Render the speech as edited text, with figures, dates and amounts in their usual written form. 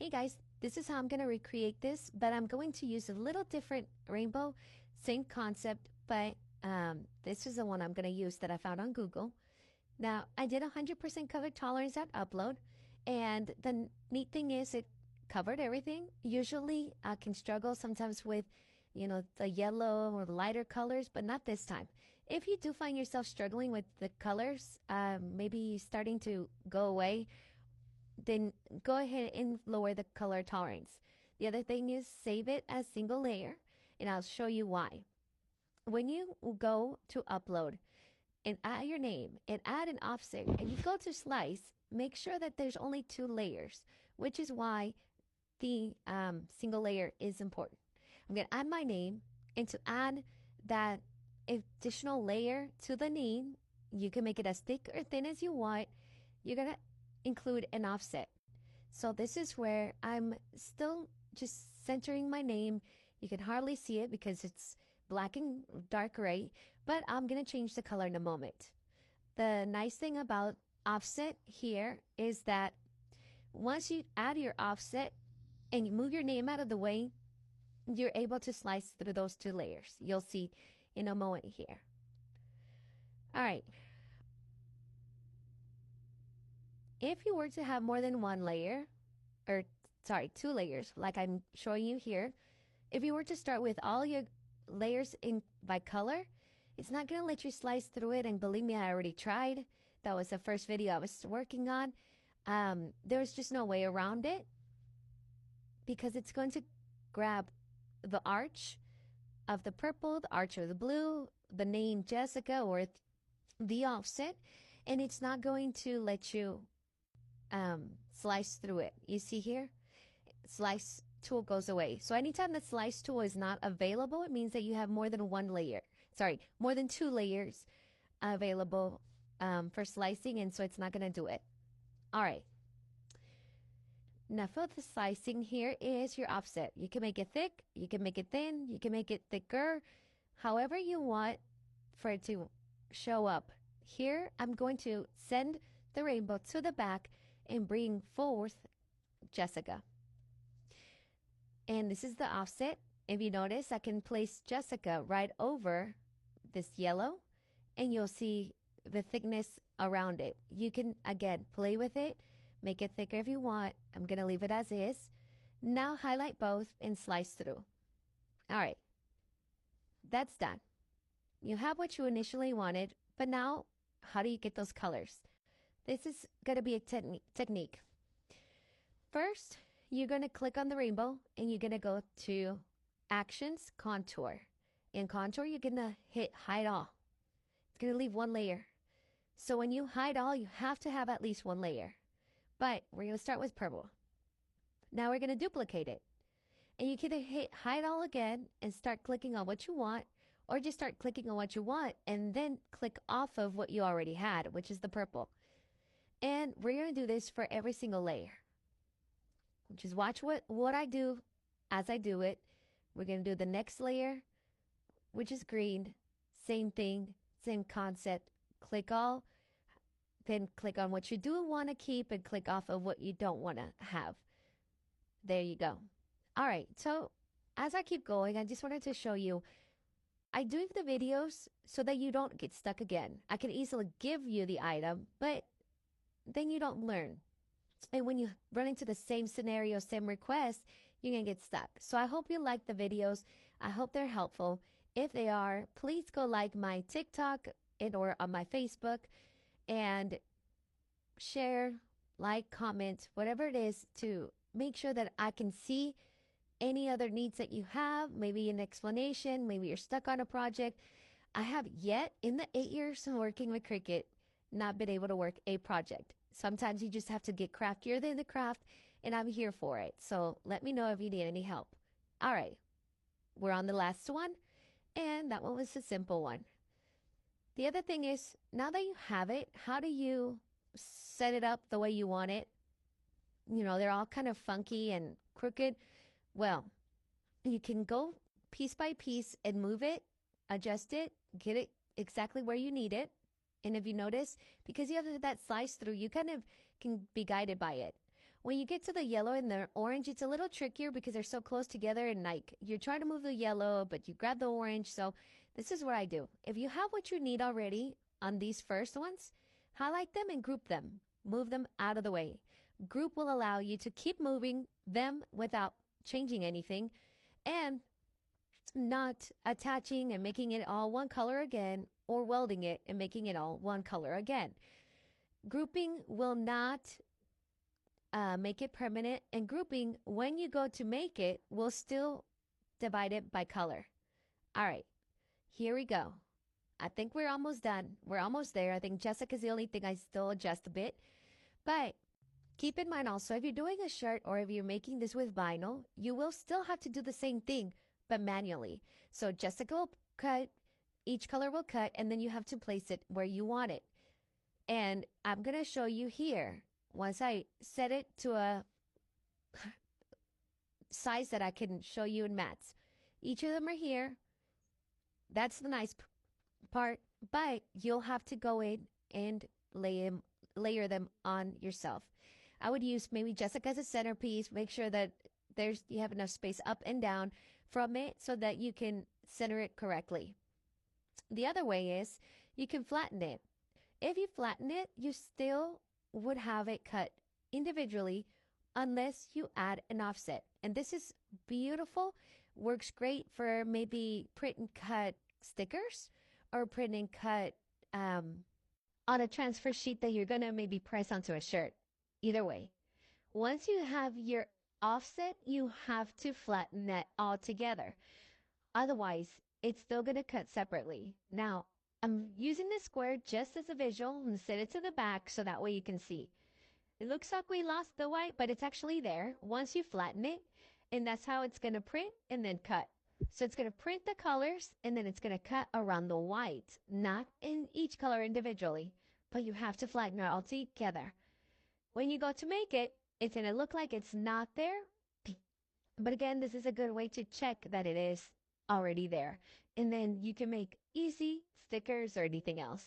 Hey guys, this is how I'm going to recreate this, but I'm going to use a little different rainbow, same concept, but this is the one I'm going to use that I found on Google. Now, I did 100% color tolerance at upload, and the neat thing is it covered everything. Usually I can struggle sometimes with, the yellow or the lighter colors, but not this time. If you do find yourself struggling with the colors, maybe starting to go away, then go ahead and lower the color tolerance. The other thing is save it as single layer, and I'll show you why. When you go to upload and add your name and add an offset and you go to slice, make sure that there's only 2 layers, which is why the single layer is important. I'm going to add my name, and to add that additional layer to the name, you can make it as thick or thin as you want. You're going to include an offset. So this is where I'm still just centering my name. You can hardly see it because it's black and dark gray, but I'm going to change the color in a moment. The nice thing about offset here is that once you add your offset and you move your name out of the way, you're able to slice through those 2 layers. You'll see in a moment here. All right. If you were to have more than 1 layer, or sorry, 2 layers, like I'm showing you here, if you were to start with all your layers in by color, it's not going to let you slice through it. And believe me, I already tried. That was the first video I was working on. There was just no way around it because it's going to grab the arch of the purple, the arch of the blue, the name Jessica, or the offset, and it's not going to let you slice through it. You see here, slice tool goes away. So anytime the slice tool is not available, it means that you have more than 1 layer. Sorry, more than 2 layers available for slicing, and so it's not going to do it. All right. Now for the slicing, here is your offset. You can make it thick, you can make it thin, you can make it thicker, however you want for it to show up. Here, I'm going to send the rainbow to the back and bring forth Jessica. And this is the offset. If you notice, I can place Jessica right over this yellow, and you'll see the thickness around it. You can, again, play with it, make it thicker if you want. I'm going to leave it as is. Now highlight both and slice through. All right. That's done. You have what you initially wanted, but now how do you get those colors? This is going to be a technique. First, you're going to click on the rainbow and you're going to go to Actions, Contour. In Contour, you're going to hit Hide All. It's going to leave 1 layer. So when you hide all, you have to have at least 1 layer. But we're going to start with purple. Now we're going to duplicate it. And you can either hit Hide All again and start clicking on what you want, or just start clicking on what you want and then click off of what you already had, which is the purple. And we're going to do this for every single layer. Just watch what I do as I do it. We're going to do the next layer, which is green. Same thing, same concept. Click all, then click on what you do want to keep and click off of what you don't want to have. There you go. All right, so as I keep going, I just wanted to show you, I do the videos so that you don't get stuck again. I can easily give you the item, but then you don't learn. And when you run into the same scenario, same request, you're going to get stuck. So I hope you like the videos. I hope they're helpful. If they are, please go like my TikTok or on my Facebook and share, like, comment, whatever it is to make sure that I can see any other needs that you have, maybe an explanation, maybe you're stuck on a project. I have yet, in the 8 years of working with Cricut, not been able to work a project. Sometimes you just have to get craftier than the craft, and I'm here for it. So let me know if you need any help. All right, we're on the last one, and that one was a simple one. The other thing is, now that you have it, how do you set it up the way you want it? You know, they're all kind of funky and crooked. Well, you can go piece by piece and move it, adjust it, get it exactly where you need it. And if you notice, because you have that slice through, you kind of can be guided by it. When you get to the yellow and the orange, it's a little trickier because they're so close together and like you're trying to move the yellow, but you grab the orange. So this is what I do. If you have what you need already on these first ones, highlight them and group them. Move them out of the way. Group will allow you to keep moving them without changing anything and not attaching and making it all one color again or welding it and making it all one color again. Grouping will not make it permanent, and grouping, when you go to make it, will still divide it by color. All right, here we go. I think we're almost done. We're almost there. I think Jessica's the only thing I still adjust a bit. But keep in mind also, if you're doing a shirt or if you're making this with vinyl, you will still have to do the same thing, but manually. So Jessica will cut, each color will cut, and then you have to place it where you want it. And I'm going to show you here. Once I set it to a size that I can show you in mats. Each of them are here. That's the nice part, but you'll have to go in and layer them on yourself. I would use maybe Jessica as a centerpiece. Make sure that you have enough space up and down from it so that you can center it correctly. The other way is you can flatten it. If you flatten it, you still would have it cut individually unless you add an offset. And this is beautiful. Works great for maybe print and cut stickers or print and cut on a transfer sheet that you're going to maybe press onto a shirt. Either way. Once you have your offset, you have to flatten that all together. Otherwise, it's still going to cut separately. Now, I'm using this square just as a visual and set it to the back so that way you can see. It looks like we lost the white, but it's actually there once you flatten it, and that's how it's going to print and then cut. So it's going to print the colors and then it's going to cut around the white, not in each color individually, but you have to flatten it all together. When you go to make it, it's going to look like it's not there. But again, this is a good way to check that it is already there. And then you can make easy stickers or anything else.